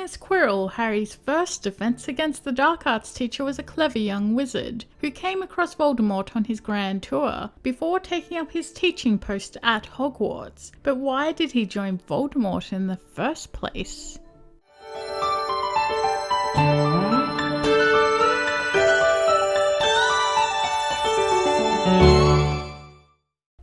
Quirinus Quirrell, Harry's first defense against the dark arts teacher, was a clever young wizard who came across Voldemort on his grand tour before taking up his teaching post at Hogwarts. But why did he join Voldemort in the first place?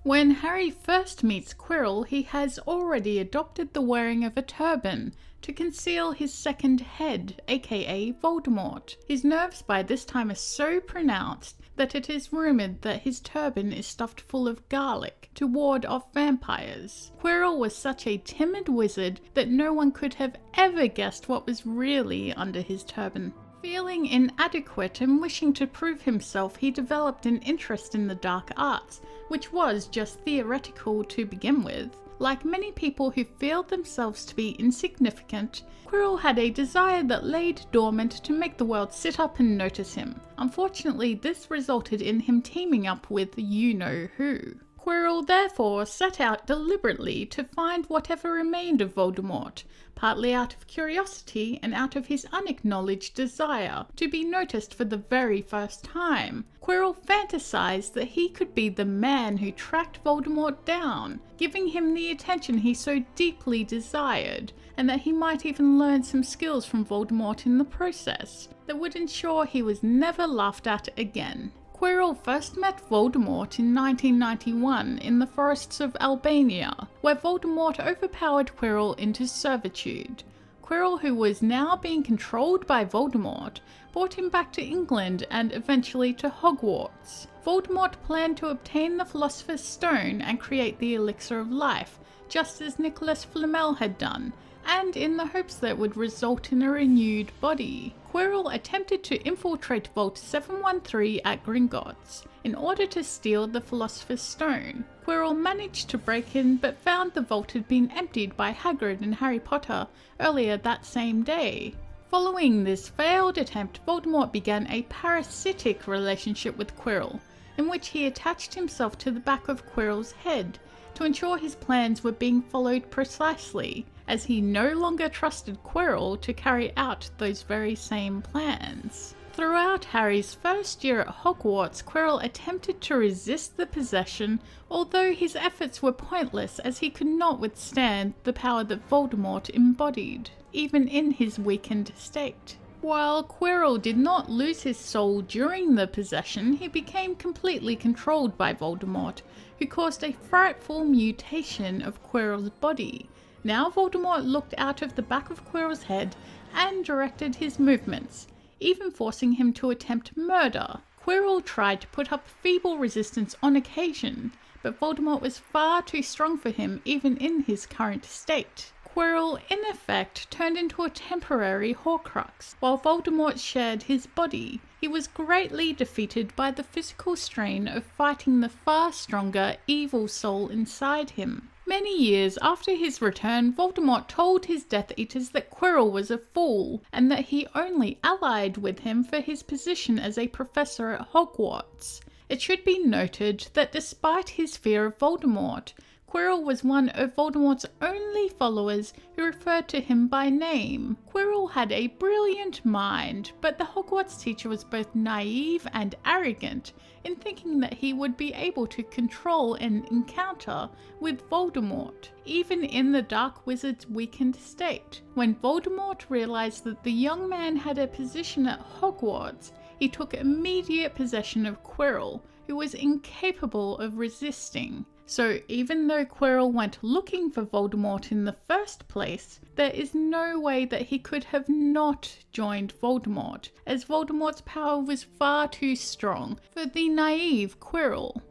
When Harry first meets Quirrell, he has already adopted the wearing of a turban to conceal his second head, aka Voldemort. His nerves by this time are so pronounced that it is rumoured that his turban is stuffed full of garlic to ward off vampires. Quirrell was such a timid wizard that no one could have ever guessed what was really under his turban. Feeling inadequate and wishing to prove himself, he developed an interest in the dark arts, which was just theoretical to begin with. Like many people who feel themselves to be insignificant, Quirrell had a desire that laid dormant to make the world sit up and notice him. Unfortunately, this resulted in him teaming up with you-know-who. Quirrell therefore set out deliberately to find whatever remained of Voldemort, partly out of curiosity and out of his unacknowledged desire to be noticed for the very first time. Quirrell fantasized that he could be the man who tracked Voldemort down, giving him the attention he so deeply desired, and that he might even learn some skills from Voldemort in the process that would ensure he was never laughed at again. Quirrell first met Voldemort in 1991 in the forests of Albania, where Voldemort overpowered Quirrell into servitude. Quirrell, who was now being controlled by Voldemort, brought him back to England and eventually to Hogwarts. Voldemort planned to obtain the Philosopher's Stone and create the Elixir of Life, just as Nicholas Flamel had done, and in the hopes that it would result in a renewed body. Quirrell attempted to infiltrate Vault 713 at Gringotts in order to steal the Philosopher's Stone. Quirrell managed to break in, but found the vault had been emptied by Hagrid and Harry Potter earlier that same day. Following this failed attempt, Voldemort began a parasitic relationship with Quirrell, in which he attached himself to the back of Quirrell's head to ensure his plans were being followed precisely, as he no longer trusted Quirrell to carry out those very same plans. Throughout Harry's first year at Hogwarts, Quirrell attempted to resist the possession, although his efforts were pointless as he could not withstand the power that Voldemort embodied, even in his weakened state. While Quirrell did not lose his soul during the possession, he became completely controlled by Voldemort, who caused a frightful mutation of Quirrell's body. Now Voldemort looked out of the back of Quirrell's head and directed his movements, even forcing him to attempt murder. Quirrell tried to put up feeble resistance on occasion, but Voldemort was far too strong for him even in his current state. Quirrell, in effect, turned into a temporary Horcrux, while Voldemort shared his body. He was greatly defeated by the physical strain of fighting the far stronger evil soul inside him. Many years after his return, Voldemort told his Death Eaters that Quirrell was a fool, and that he only allied with him for his position as a professor at Hogwarts. It should be noted that despite his fear of Voldemort, Quirrell was one of Voldemort's only followers who referred to him by name. Quirrell had a brilliant mind, but the Hogwarts teacher was both naive and arrogant in thinking that he would be able to control an encounter with Voldemort, even in the Dark Wizard's weakened state. When Voldemort realized that the young man had a position at Hogwarts, he took immediate possession of Quirrell, who was incapable of resisting. So even though Quirrell went looking for Voldemort in the first place, there is no way that he could have not joined Voldemort, as Voldemort's power was far too strong for the naive Quirrell.